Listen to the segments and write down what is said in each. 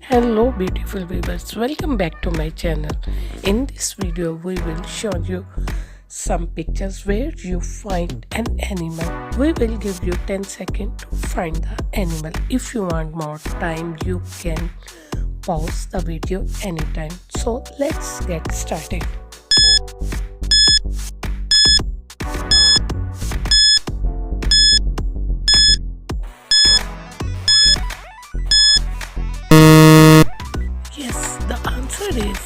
Hello beautiful viewers, welcome back to my channel. In this video we will show you some pictures where you find an animal. We will give you 10 seconds to find the animal. If you want more time you can pause the video anytime. So let's get started. Yes, the answer is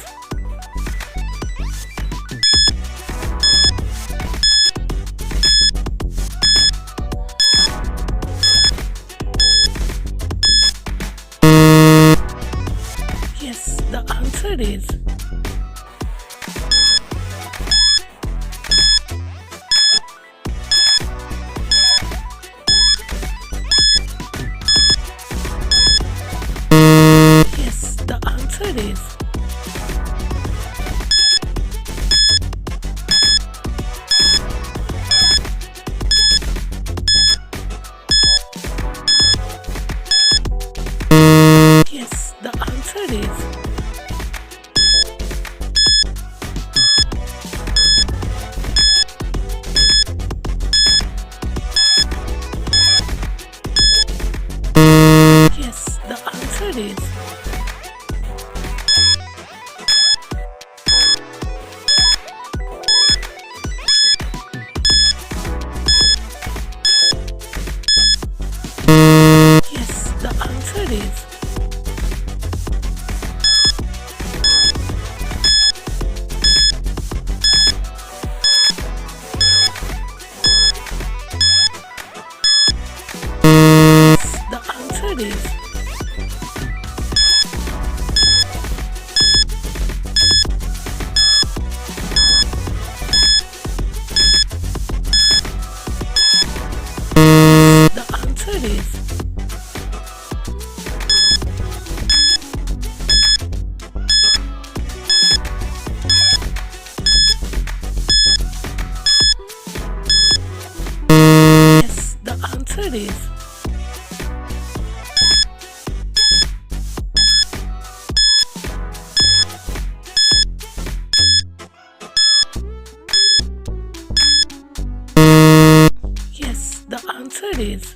yes, the answer is yes, the answer is yes, the answer is yes, the answer is yes, the answer is the answer is the answer is yes, the answer is yes, the answer is